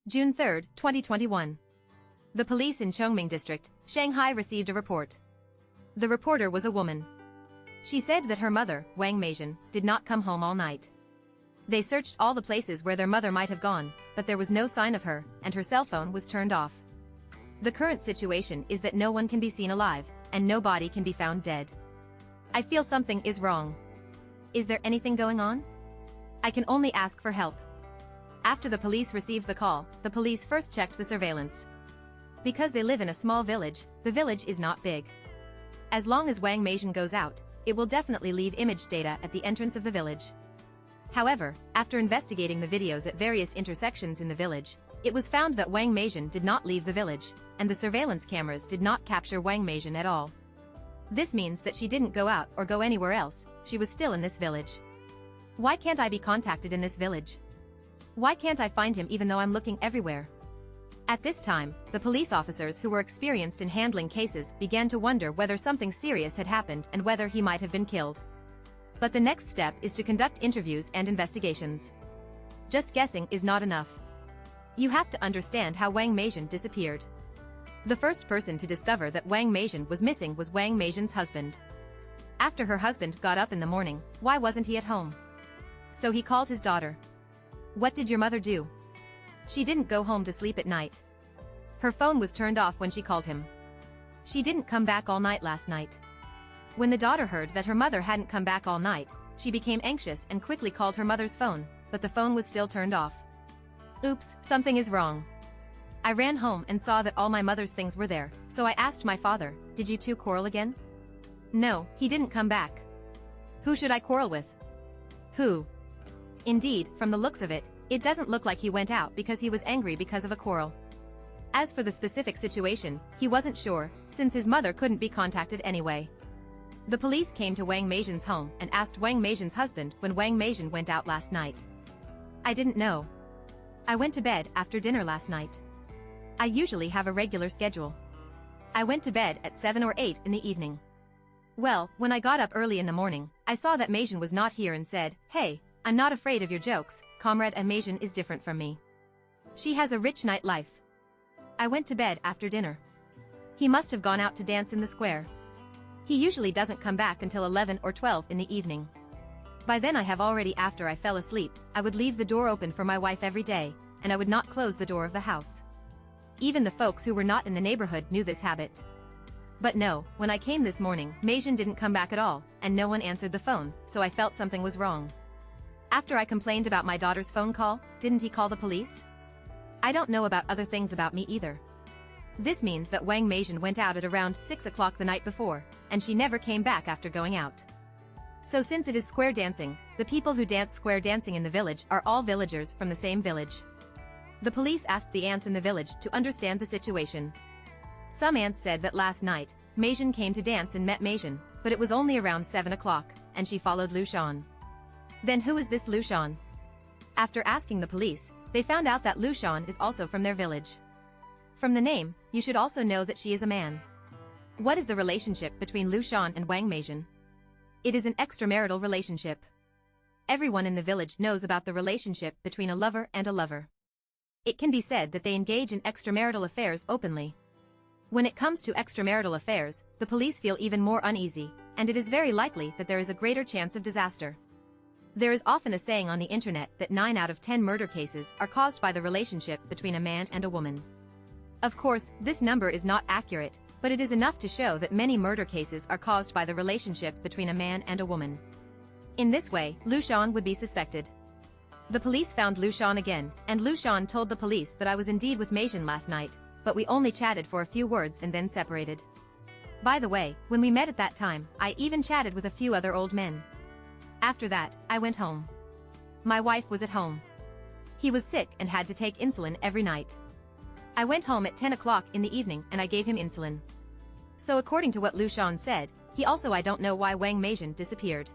June 3, 2021. The police in Chongming District, Shanghai received a report. The reporter was a woman. She said that her mother, Wang Meizhen, did not come home all night. They searched all the places where their mother might have gone, but there was no sign of her, and her cell phone was turned off. The current situation is that no one can be seen alive, and no body can be found dead. I feel something is wrong. Is there anything going on? I can only ask for help. After the police received the call, the police first checked the surveillance. Because they live in a small village, the village is not big. As long as Wang Meizhen goes out, it will definitely leave image data at the entrance of the village. However, after investigating the videos at various intersections in the village, it was found that Wang Meizhen did not leave the village, and the surveillance cameras did not capture Wang Meizhen at all. This means that she didn't go out or go anywhere else, she was still in this village. Why can't I be contacted in this village? Why can't I find him even though I'm looking everywhere? At this time, the police officers who were experienced in handling cases began to wonder whether something serious had happened and whether he might have been killed. But the next step is to conduct interviews and investigations. Just guessing is not enough. You have to understand how Wang Meizhen disappeared. The first person to discover that Wang Meizhen was missing was Wang Meizhen's husband. After her husband got up in the morning, why wasn't he at home? So he called his daughter. What did your mother do? She didn't go home to sleep at night. Her phone was turned off when she called him. She didn't come back all night last night. When the daughter heard that her mother hadn't come back all night, she became anxious and quickly called her mother's phone, but the phone was still turned off. Oops, something is wrong. I ran home and saw that all my mother's things were there, so I asked my father, did you two quarrel again? No, he didn't come back. Who should I quarrel with? Who? Indeed, from the looks of it, it doesn't look like he went out because he was angry because of a quarrel. As for the specific situation, he wasn't sure, since his mother couldn't be contacted anyway. The police came to Wang Meizhen's home and asked Wang Meizhen's husband when Wang Meizhen went out last night. I didn't know. I went to bed after dinner last night. I usually have a regular schedule. I went to bed at 7 or 8 in the evening. Well, when I got up early in the morning, I saw that Meizhen was not here and said, "Hey, I'm not afraid of your jokes, comrade. Meizhen is different from me. She has a rich night life." I went to bed after dinner. He must have gone out to dance in the square. He usually doesn't come back until 11 or 12 in the evening. By then after I fell asleep, I would leave the door open for my wife every day, and I would not close the door of the house. Even the folks who were not in the neighborhood knew this habit. But no, when I came this morning, Meizhen didn't come back at all, and no one answered the phone, so I felt something was wrong. After I complained about my daughter's phone call, didn't he call the police? I don't know about other things about me either. This means that Wang Meizhen went out at around 6 o'clock the night before, and she never came back after going out. So since it is square dancing, the people who dance square dancing in the village are all villagers from the same village. The police asked the aunts in the village to understand the situation. Some aunts said that last night, Meizhen came to dance and met Meizhen, but it was only around 7 o'clock, and she followed Lu Shan. Then who is this Lu Shan? After asking the police, they found out that Lu Shan is also from their village. From the name, you should also know that she is a man. What is the relationship between Lu Shan and Wang Meizhen? It is an extramarital relationship. Everyone in the village knows about the relationship between a lover and a lover. It can be said that they engage in extramarital affairs openly. When it comes to extramarital affairs, the police feel even more uneasy, and it is very likely that there is a greater chance of disaster. There is often a saying on the internet that 9 out of 10 murder cases are caused by the relationship between a man and a woman. Of course, this number is not accurate, but it is enough to show that many murder cases are caused by the relationship between a man and a woman. In this way, Lu Shan would be suspected. The police found Lu Shan again, and Lu Shan told the police that I was indeed with Meizhen last night, but we only chatted for a few words and then separated. By the way, when we met at that time, I even chatted with a few other old men. After that, I went home. My wife was at home. He was sick and had to take insulin every night. I went home at 10 o'clock in the evening and I gave him insulin. So according to what Lu Shan said, I don't know why Wang Meizhen disappeared.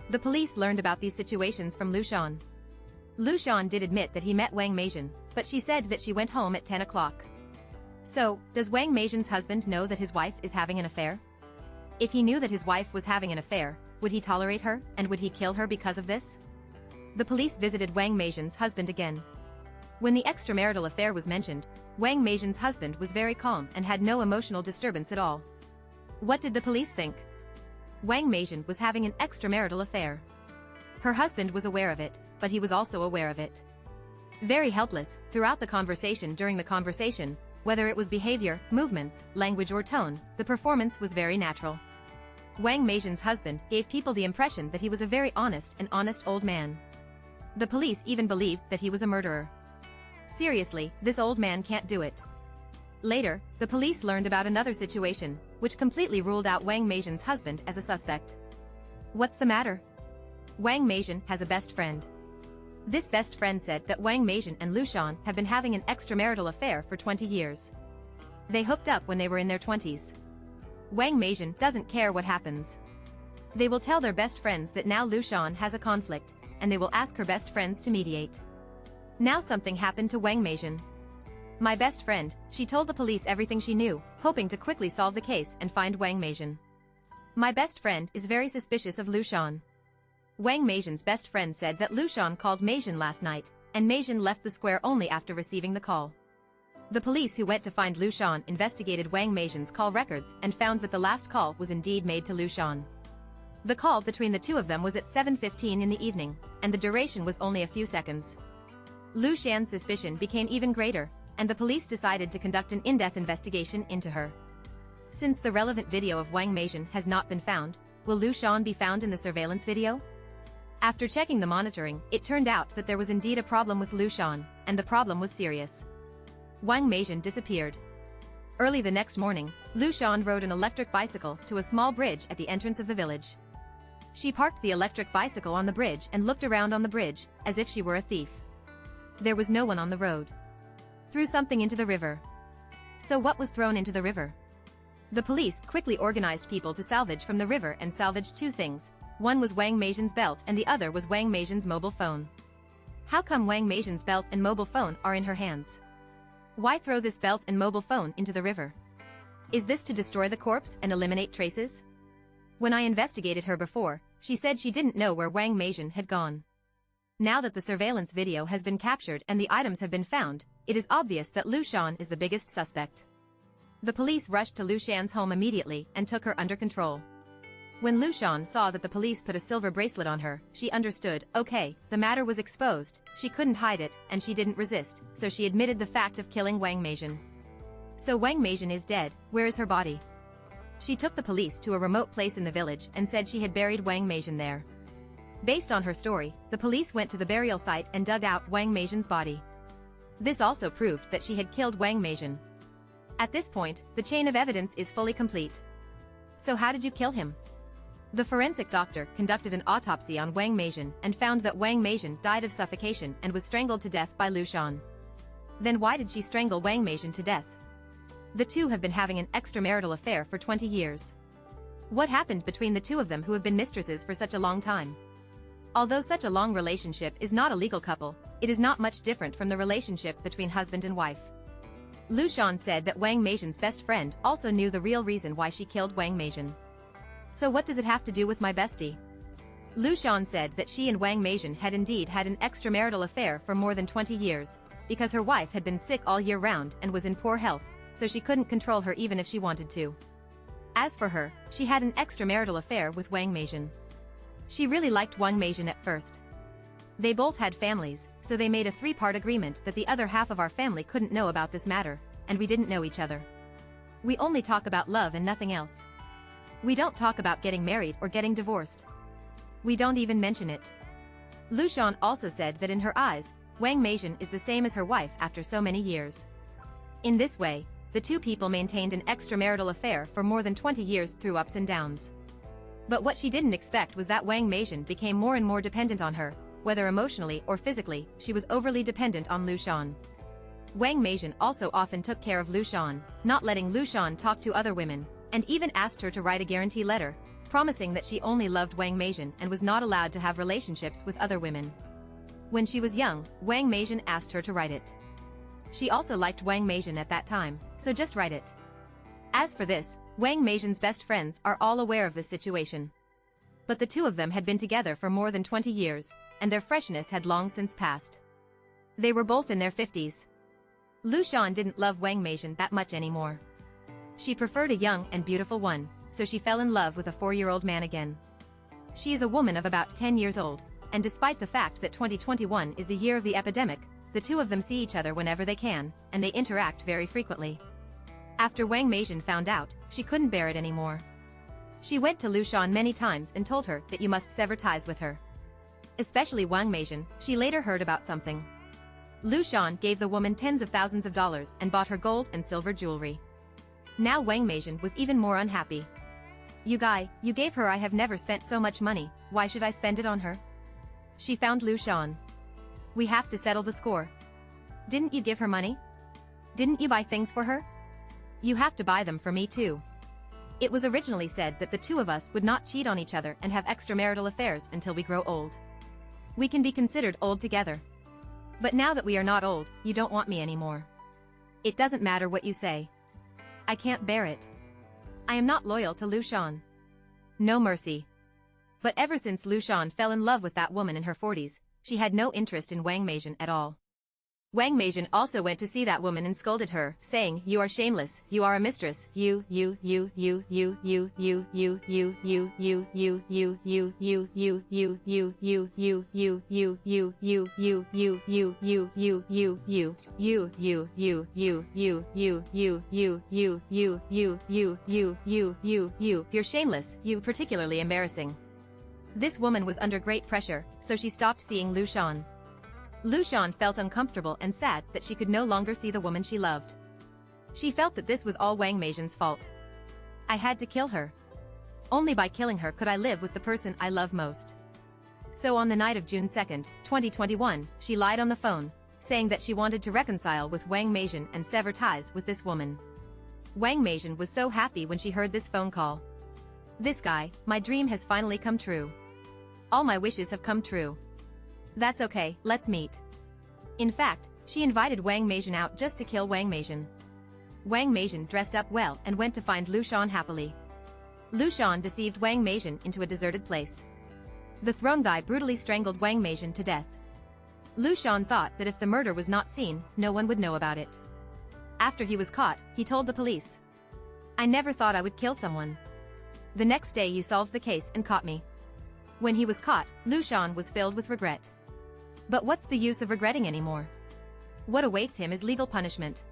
The police learned about these situations from Lu Shan. Lu Shan did admit that he met Wang Meizhen, but she said that she went home at 10 o'clock. So, does Wang Meizhen's husband know that his wife is having an affair? If he knew that his wife was having an affair, would he tolerate her, and would he kill her because of this? The police visited Wang Meizhen's husband again. When the extramarital affair was mentioned, Wang Meizhen's husband was very calm and had no emotional disturbance at all. What did the police think? Wang Meizhen was having an extramarital affair. Her husband was aware of it, but he was also aware of it. Very helpless, throughout the conversation during the conversation, whether it was behavior, movements, language or tone, the performance was very natural. Wang Meizhen's husband gave people the impression that he was a very honest old man. The police even believed that he was a murderer. Seriously, this old man can't do it. Later, the police learned about another situation, which completely ruled out Wang Meizhen's husband as a suspect. What's the matter? Wang Meizhen has a best friend. This best friend said that Wang Meizhen and Lu Shan have been having an extramarital affair for 20 years. They hooked up when they were in their 20s. Wang Meizhen doesn't care what happens. They will tell their best friends that now Lu Shan has a conflict, and they will ask her best friends to mediate. Now something happened to Wang Meizhen. My best friend, she told the police everything she knew, hoping to quickly solve the case and find Wang Meizhen. My best friend is very suspicious of Lu Shan. Wang Meizhen's best friend said that Lu Shan called Meizhen last night, and Meizhen left the square only after receiving the call. The police who went to find Lu Shan investigated Wang Meizhen's call records and found that the last call was indeed made to Lu Shan. The call between the two of them was at 7:15 in the evening, and the duration was only a few seconds. Lu Shan's suspicion became even greater, and the police decided to conduct an in-depth investigation into her. Since the relevant video of Wang Meizhen has not been found, will Lu Shan be found in the surveillance video? After checking the monitoring, it turned out that there was indeed a problem with Lu Shan, and the problem was serious. Wang Meizhen disappeared. Early the next morning, Lu Shan rode an electric bicycle to a small bridge at the entrance of the village. She parked the electric bicycle on the bridge and looked around on the bridge, as if she were a thief. There was no one on the road. Threw something into the river. So what was thrown into the river? The police quickly organized people to salvage from the river and salvaged two things. One was Wang Meizhen's belt and the other was Wang Meizhen's mobile phone. How come Wang Meizhen's belt and mobile phone are in her hands? Why throw this belt and mobile phone into the river? Is this to destroy the corpse and eliminate traces? When I investigated her before, she said she didn't know where Wang Meizhen had gone. Now that the surveillance video has been captured and the items have been found, it is obvious that Lu Shan is the biggest suspect. The police rushed to Lu Shan's home immediately and took her under control. When Lu Shan saw that the police put a silver bracelet on her, she understood, okay, the matter was exposed, she couldn't hide it, and she didn't resist, so she admitted the fact of killing Wang Meizhen. So Wang Meizhen is dead, where is her body? She took the police to a remote place in the village and said she had buried Wang Meizhen there. Based on her story, the police went to the burial site and dug out Wang Meizhen's body. This also proved that she had killed Wang Meizhen. At this point, the chain of evidence is fully complete. So how did you kill him? The forensic doctor conducted an autopsy on Wang Meizhen and found that Wang Meizhen died of suffocation and was strangled to death by Lu Shan. Then why did she strangle Wang Meizhen to death? The two have been having an extramarital affair for 20 years. What happened between the two of them who have been mistresses for such a long time? Although such a long relationship is not a legal couple, it is not much different from the relationship between husband and wife. Lu Shan said that Wang Meizhen's best friend also knew the real reason why she killed Wang Meizhen. So what does it have to do with my bestie? Lu Shan said that she and Wang Meizhen had indeed had an extramarital affair for more than 20 years, because her wife had been sick all year round and was in poor health, so she couldn't control her even if she wanted to. As for her, she had an extramarital affair with Wang Meizhen. She really liked Wang Meizhen at first. They both had families, so they made a three-part agreement that the other half of our family couldn't know about this matter, and we didn't know each other. We only talk about love and nothing else. We don't talk about getting married or getting divorced. We don't even mention it. Lu Shan also said that in her eyes, Wang Meizhen is the same as her wife after so many years. In this way, the two people maintained an extramarital affair for more than 20 years through ups and downs. But what she didn't expect was that Wang Meizhen became more and more dependent on her, whether emotionally or physically, she was overly dependent on Lu Shan. Wang Meizhen also often took care of Lu Shan, not letting Lu Shan talk to other women, and even asked her to write a guarantee letter, promising that she only loved Wang Meizhen and was not allowed to have relationships with other women. When she was young, Wang Meizhen asked her to write it. She also liked Wang Meizhen at that time, so just write it. As for this, Wang Meizhen's best friends are all aware of this situation. But the two of them had been together for more than 20 years, and their freshness had long since passed. They were both in their 50s. Lu Shan didn't love Wang Meizhen that much anymore. She preferred a young and beautiful one, so she fell in love with a 4-year-old man again. She is a woman of about 10 years old, and despite the fact that 2021 is the year of the epidemic, the two of them see each other whenever they can, and they interact very frequently. After Wang Meizhen found out, she couldn't bear it anymore. She went to Lu Shan many times and told her that you must sever ties with her. Especially Wang Meizhen, she later heard about something. Lu Shan gave the woman tens of thousands of dollars and bought her gold and silver jewelry. Now Wang Meizhen was even more unhappy. You gave her. I have never spent so much money, why should I spend it on her? She found Lu Shan. We have to settle the score. Didn't you give her money? Didn't you buy things for her? You have to buy them for me too. It was originally said that the two of us would not cheat on each other and have extramarital affairs until we grow old. We can be considered old together. But now that we are not old, you don't want me anymore. It doesn't matter what you say. I can't bear it. I am not loyal to Lu Shan. No mercy. But ever since Lu Shan fell in love with that woman in her 40s, she had no interest in Wang Meizhen at all. Wang Meizhen also went to see that woman and scolded her, saying, "You are shameless, you are a mistress, you you're shameless, you particularly embarrassing." This woman was under great pressure, so she stopped seeing Lu Shan. Lu Shan felt uncomfortable and sad that she could no longer see the woman she loved. She felt that this was all Wang Meizhen's fault. I had to kill her. Only by killing her could I live with the person I love most. So on the night of June 2nd, 2021, she lied on the phone, saying that she wanted to reconcile with Wang Meizhen and sever ties with this woman. Wang Meizhen was so happy when she heard this phone call. This guy, my dream has finally come true. All my wishes have come true. That's okay, let's meet. In fact, she invited Wang Meizhen out just to kill Wang Meizhen. Wang Meizhen dressed up well and went to find Lu Shan happily. Lu Shan deceived Wang Meizhen into a deserted place. The throne guy brutally strangled Wang Meizhen to death. Lu Shan thought that if the murder was not seen, no one would know about it. After he was caught, he told the police, "I never thought I would kill someone. The next day you solved the case and caught me." When he was caught, Lu Shan was filled with regret. But what's the use of regretting anymore? What awaits him is legal punishment.